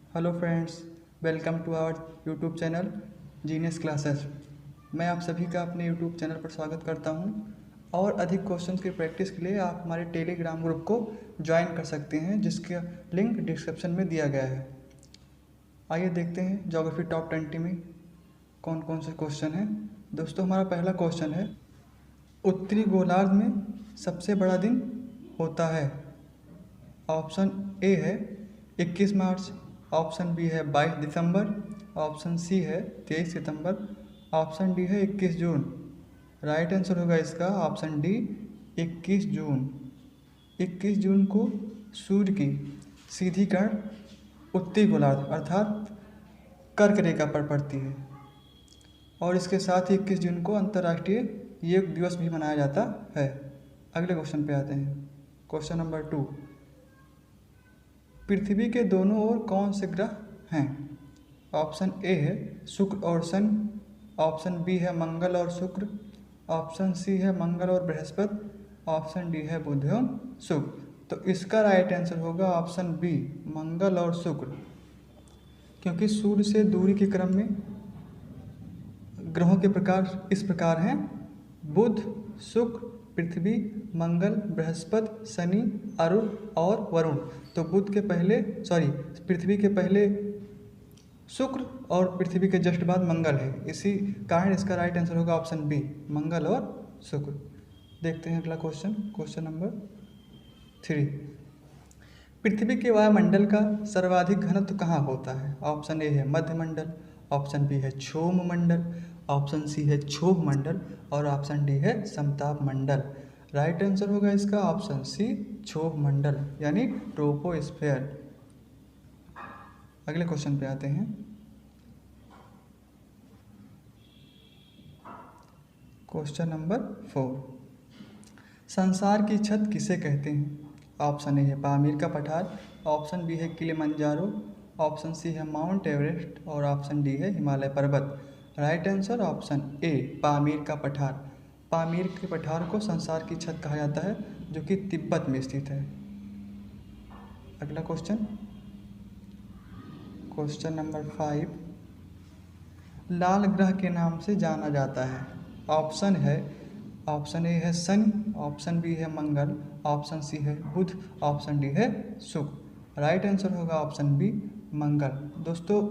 Hello friends, welcome to our YouTube channel Genius Classes. मैं आप सभी का अपने यूट्यूब चैनल पर स्वागत करता हूं और अधिक क्वेश्चंस की प्रैक्टिस के लिए आप हमारे टेलीग्राम ग्रुप को ज्वाइन कर सकते हैं, जिसका लिंक डिस्क्रिप्शन में दिया गया है। आइए देखते हैं ज्योग्राफी टॉप 20 में कौन कौन से क्वेश्चन हैं। दोस्तों, हमारा पहला क्वेश्चन है, उत्तरी गोलार्ध में सबसे बड़ा दिन होता है। ऑप्शन ए है 21 मार्च, ऑप्शन बी है 22 दिसंबर, ऑप्शन सी है 23 सितंबर, ऑप्शन डी है 21 जून। राइट आंसर होगा इसका ऑप्शन डी 21 जून। 21 जून को सूर्य की सीधी किरण उत्तरी गोलार्ध अर्थात कर्क रेखा पर पड़ती है और इसके साथ ही 21 जून को अंतर्राष्ट्रीय योग दिवस भी मनाया जाता है। अगले क्वेश्चन पे आते हैं। क्वेश्चन नंबर 2, पृथ्वी के दोनों ओर कौन से ग्रह हैं? ऑप्शन ए है शुक्र और शनि, ऑप्शन बी है मंगल और शुक्र, ऑप्शन सी है मंगल और बृहस्पति, ऑप्शन डी है बुध एवं शुक्र। तो इसका राइट आंसर होगा ऑप्शन बी मंगल और शुक्र, क्योंकि सूर्य से दूरी के क्रम में ग्रहों के प्रकार इस प्रकार हैं: बुध, शुक्र, पृथ्वी, मंगल, बृहस्पति, शनि, अरुण और वरुण। तो पृथ्वी के पहले शुक्र और पृथ्वी के जस्ट बाद मंगल है। इसी कारण इसका राइट आंसर होगा ऑप्शन बी मंगल और शुक्र। देखते हैं अगला क्वेश्चन, क्वेश्चन नंबर 3, पृथ्वी के वायुमंडल का सर्वाधिक घनत्व कहाँ होता है? ऑप्शन ए है मध्यमंडल, ऑप्शन बी है क्षोभ मंडल, ऑप्शन सी है क्षोभ मंडल और ऑप्शन डी है समताप मंडल। राइट आंसर होगा इसका ऑप्शन सी क्षोभ मंडल यानी ट्रोपोस्फेयर। अगले क्वेश्चन पे आते हैं। क्वेश्चन नंबर 4, संसार की छत किसे कहते हैं? ऑप्शन ए है पामीर का पठार, ऑप्शन बी है किलिमंजारो, ऑप्शन सी है माउंट एवरेस्ट और ऑप्शन डी है हिमालय पर्वत। Right answer option A Pamir का पठार। पामीर के पठार को संसार की छत कहा जाता है, जो कि तिब्बत में स्थित है। अगला क्वेश्चन, क्वेश्चन नंबर 5, लाल ग्रह के नाम से जाना जाता है। ऑप्शन ए है शनि, ऑप्शन बी है मंगल, ऑप्शन सी है बुध, ऑप्शन डी है शुक्र। राइट आंसर होगा ऑप्शन बी मंगल। दोस्तों,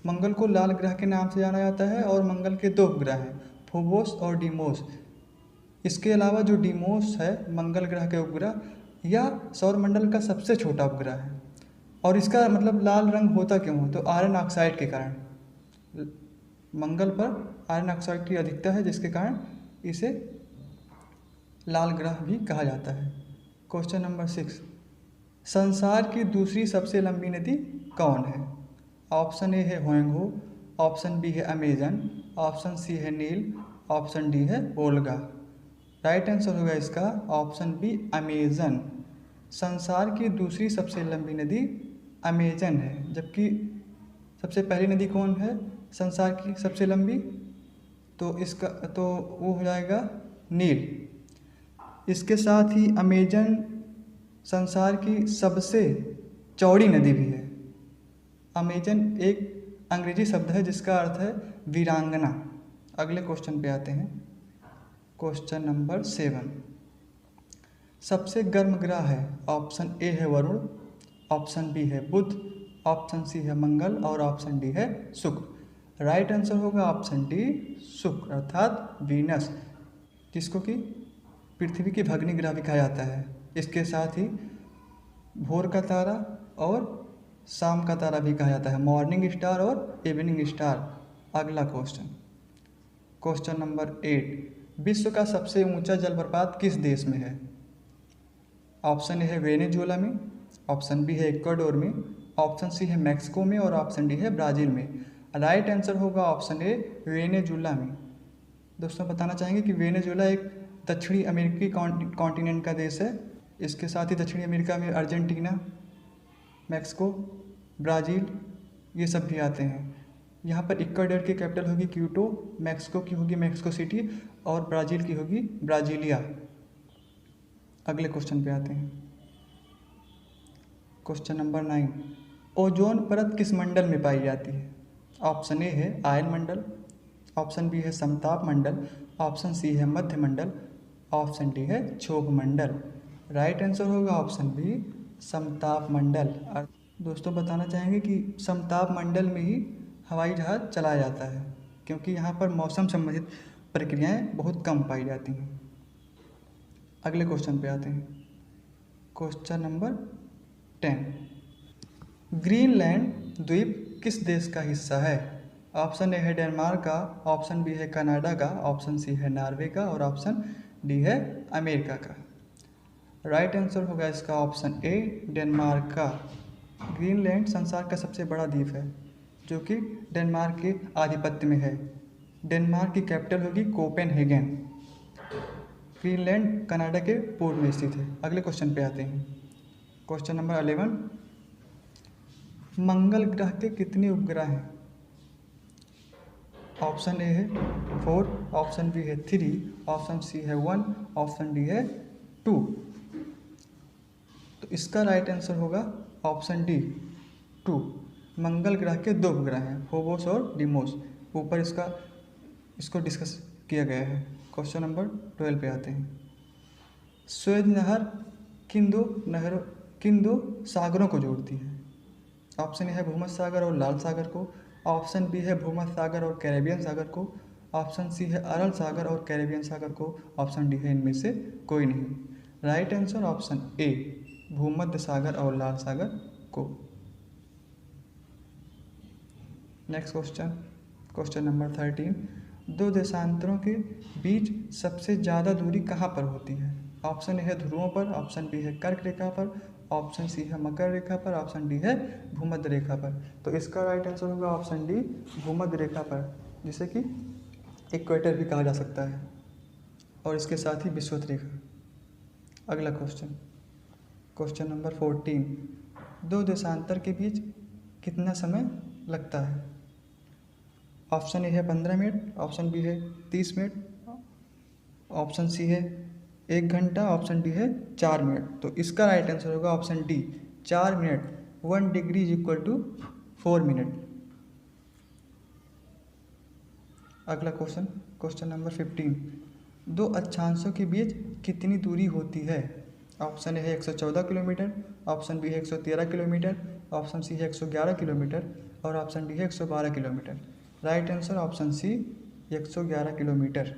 मंगल को लाल ग्रह के नाम से जाना जाता है और मंगल के 2 ग्रह हैं, फोबोस और डीमोस। इसके अलावा जो डीमोस है मंगल ग्रह के उपग्रह या सौरमंडल का सबसे छोटा उपग्रह है। और इसका मतलब लाल रंग होता क्यों है? तो आयरन ऑक्साइड के कारण। मंगल पर आयरन ऑक्साइड की अधिकता है, जिसके कारण इसे लाल ग्रह भी कहा जाता है। क्वेश्चन नंबर 6, संसार की दूसरी सबसे लंबी नदी कौन है? ऑप्शन ए है होंगो, ऑप्शन बी है अमेजन, ऑप्शन सी है नील, ऑप्शन डी है वोल्गा। राइट आंसर होगा इसका ऑप्शन बी अमेजन। संसार की दूसरी सबसे लंबी नदी अमेजन है, जबकि सबसे पहली नदी कौन है संसार की सबसे लंबी? तो वो हो जाएगा नील। इसके साथ ही अमेजन संसार की सबसे चौड़ी नदी भी है। अमेजन एक अंग्रेजी शब्द है जिसका अर्थ है वीरांगना। अगले क्वेश्चन पे आते हैं। क्वेश्चन नंबर 7, सबसे गर्म ग्रह है। ऑप्शन ए है वरुण, ऑप्शन बी है बुध, ऑप्शन सी है मंगल और ऑप्शन डी है शुक्र। राइट आंसर होगा ऑप्शन डी शुक्र अर्थात वीनस, जिसको कि पृथ्वी की भगनी ग्रह भी कहा जाता है। इसके साथ ही भोर का तारा और शाम का तारा भी कहा जाता है, मॉर्निंग स्टार और इवनिंग स्टार। अगला क्वेश्चन, क्वेश्चन नंबर 8, विश्व का सबसे ऊंचा जलप्रपात किस देश में है? ऑप्शन ए है वेनेजुएला में, ऑप्शन बी है इक्वाडोर में, ऑप्शन सी है मैक्सिको में और ऑप्शन डी है ब्राज़ील में। राइट आंसर होगा ऑप्शन ए वेनेजुएला में। दोस्तों, बताना चाहेंगे कि वेनेजुएला एक दक्षिणी अमेरिकी कॉन्टिनेंट का देश है। इसके साथ ही दक्षिणी अमेरिका में अर्जेंटीना, मैक्सिको, ब्राज़ील ये सब भी आते हैं। यहाँ पर इक्वाडोर की कैपिटल होगी क्यूटो, मैक्सिको की होगी मैक्सिको सिटी और ब्राज़ील की होगी ब्राज़ीलिया। अगले क्वेश्चन पे आते हैं। क्वेश्चन नंबर 9, ओजोन परत किस मंडल में पाई जाती है? ऑप्शन ए है आयन मंडल, ऑप्शन बी है समताप मंडल, ऑप्शन सी है मध्य मंडल, ऑप्शन डी है क्षोभ मंडल। राइट आंसर होगा ऑप्शन बी समताप मंडल। दोस्तों बताना चाहेंगे कि समताप मंडल में ही हवाई जहाज़ चलाया जाता है, क्योंकि यहाँ पर मौसम संबंधित प्रक्रियाएं बहुत कम पाई जाती हैं। अगले क्वेश्चन पे आते हैं। Question number 10। ग्रीनलैंड द्वीप किस देश का हिस्सा है? ऑप्शन ए है डेनमार्क का, ऑप्शन बी है कनाडा का, ऑप्शन सी है नॉर्वे का और ऑप्शन डी है अमेरिका का। राइट आंसर होगा इसका ऑप्शन ए डेनमार्क का। ग्रीनलैंड संसार का सबसे बड़ा द्वीप है जो कि डेनमार्क के आधिपत्य में है। डेनमार्क की कैपिटल होगी कोपेनहेगन। ग्रीनलैंड कनाडा के पूर्व में स्थित है। अगले क्वेश्चन पे आते हैं। Question number 11। मंगल ग्रह के कितने उपग्रह हैं? ऑप्शन ए है 4, ऑप्शन बी है 3, ऑप्शन सी है 1, ऑप्शन डी है 2। तो इसका राइट आंसर होगा ऑप्शन डी 2। मंगल ग्रह के 2 उपग्रह हैं, फोबोस और डीमोस। ऊपर इसको डिस्कस किया गया है। क्वेश्चन नंबर 12 पे आते हैं। स्वेज नहर किन दो सागरों को जोड़ती है? ऑप्शन ए है भूमध्य सागर और लाल सागर को, ऑप्शन बी है भूमध्य सागर और कैरेबियन सागर को, ऑप्शन सी है अरल सागर और कैरेबियन सागर को, ऑप्शन डी है इनमें से कोई नहीं। राइट आंसर ऑप्शन ए भूमध्य सागर और लाल सागर को। Next question number 13। 2 देशांतरों के बीच सबसे ज़्यादा दूरी कहाँ पर होती है? ऑप्शन ए है ध्रुवों पर, ऑप्शन बी है कर्क रेखा पर, ऑप्शन सी है मकर रेखा पर, ऑप्शन डी है भूमध्य रेखा पर। तो इसका राइट आंसर होगा ऑप्शन डी भूमध्य रेखा पर, जिसे कि इक्वेटर भी कहा जा सकता है, और इसके साथ ही विषुवत रेखा। अगला क्वेश्चन नंबर 14। 2 देशांतर के बीच कितना समय लगता है? ऑप्शन ए है 15 मिनट, ऑप्शन बी है 30 मिनट, ऑप्शन सी है 1 घंटा, ऑप्शन डी है 4 मिनट। तो इसका राइट आंसर होगा option D 4 minute. 1 degree is equal to 4 minute. अगला क्वेश्चन नंबर 15। 2 अक्षांशों के बीच कितनी दूरी होती है? ऑप्शन ए है 114 किलोमीटर, ऑप्शन बी है 113 किलोमीटर, ऑप्शन सी है 111 किलोमीटर और ऑप्शन डी है 112 kilometre. Right answer option C 111 kilometre.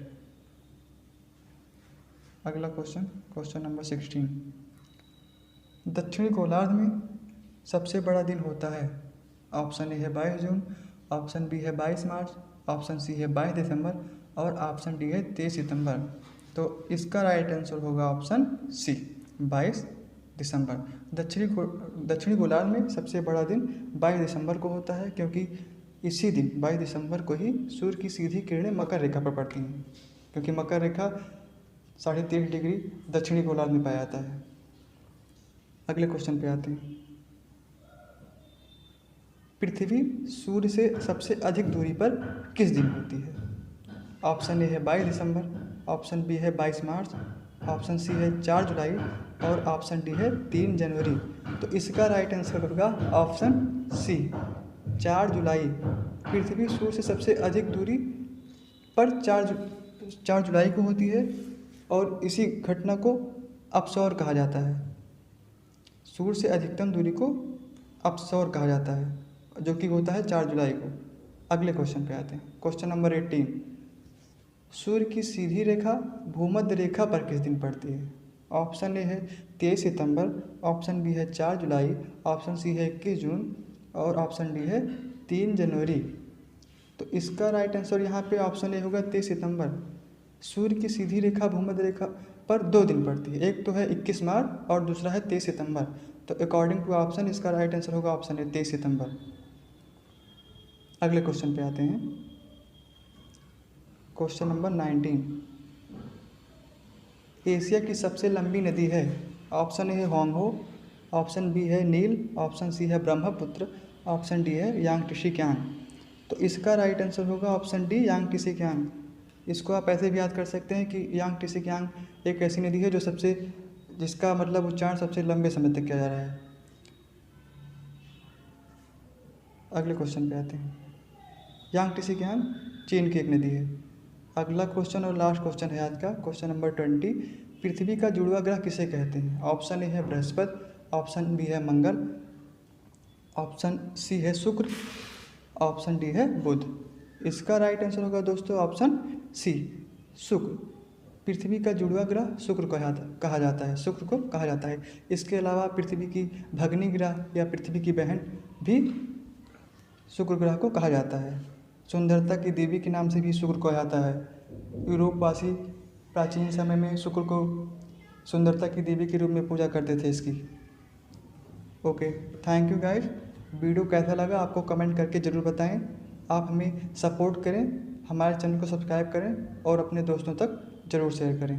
अगला क्वेश्चन नंबर 16। दक्षिणी गोलार्ध में सबसे बड़ा दिन होता है? ऑप्शन ए है 22 जून, ऑप्शन बी है 22 मार्च, ऑप्शन सी है 22 दिसंबर और ऑप्शन डी है 23 सितंबर। तो इसका राइट आंसर होगा ऑप्शन सी 22 दिसंबर। दक्षिणी गोलार्ध में सबसे बड़ा दिन 22 दिसंबर को होता है, क्योंकि इसी दिन 22 दिसंबर को ही सूर्य की सीधी किरणें मकर रेखा पर पड़ती हैं, क्योंकि मकर रेखा 23.5 डिग्री दक्षिणी गोलार्ध में पाया जाता है। अगले क्वेश्चन पे आते हैं। पृथ्वी सूर्य से सबसे अधिक दूरी पर किस दिन होती है? ऑप्शन ए है 22 दिसंबर, ऑप्शन बी है 22 मार्च, ऑप्शन सी है 4 जुलाई और ऑप्शन डी है 3 जनवरी। तो इसका राइट आंसर होगा ऑप्शन सी 4 जुलाई। पृथ्वी सूर्य से सबसे अधिक दूरी पर 4 जुलाई को होती है और इसी घटना को अपसौर कहा जाता है। सूर्य से अधिकतम दूरी को अपसौर कहा जाता है, जो कि होता है 4 जुलाई को। अगले क्वेश्चन पे आते हैं। Question number 18। सूर्य की सीधी रेखा भूमध्य रेखा पर किस दिन पड़ती है? ऑप्शन ए है 23 सितंबर, ऑप्शन बी है 4 जुलाई, ऑप्शन सी है 21 जून और ऑप्शन डी है 3 जनवरी। तो इसका राइट आंसर यहाँ पे ऑप्शन ए होगा 23 सितंबर। सूर्य की सीधी रेखा भूमध्य रेखा पर 2 दिन पड़ती है, एक तो है 21 मार्च और दूसरा है 23 सितंबर। तो अकॉर्डिंग टू ऑप्शन इसका राइट आंसर होगा ऑप्शन ए 23 सितंबर। अगले क्वेश्चन पे आते हैं। Question number 19। एशिया की सबसे लंबी नदी है? ऑप्शन ए है होंगहो, ऑप्शन बी है नील, ऑप्शन सी है ब्रह्मपुत्र, ऑप्शन डी है यांगटीसी-कियांग। तो इसका राइट आंसर होगा ऑप्शन डी यांगटीसी-कियांग। इसको आप ऐसे भी याद कर सकते हैं कि यांगटीसी-कियांग एक ऐसी नदी है जिसका मतलब उच्चारण सबसे लंबे समय तक किया जा रहा है। अगले क्वेश्चन पे आते हैं। यांगटीसी कियांग चीन की एक नदी है। अगला क्वेश्चन और लास्ट क्वेश्चन है आज का, क्वेश्चन नंबर 20। पृथ्वी का जुड़वा ग्रह किसे कहते हैं? ऑप्शन ए है बृहस्पति, ऑप्शन बी है मंगल, ऑप्शन सी है शुक्र, ऑप्शन डी है बुध। इसका राइट आंसर होगा दोस्तों ऑप्शन सी, शुक्र। पृथ्वी का जुड़वा ग्रह शुक्र कहा जाता है, शुक्र को कहा जाता है। इसके अलावा पृथ्वी की भगनी ग्रह या पृथ्वी की बहन भी शुक्र ग्रह को कहा जाता है। सुंदरता की देवी के नाम से भी शुक्र को कहा जाता है। यूरोपवासी प्राचीन समय में शुक्र को सुंदरता की देवी के रूप में पूजा करते थे इसकी। Okay, thank you guys. Video कैसा लगा आपको कमेंट करके ज़रूर बताएं। आप हमें सपोर्ट करें, हमारे चैनल को सब्सक्राइब करें और अपने दोस्तों तक ज़रूर शेयर करें।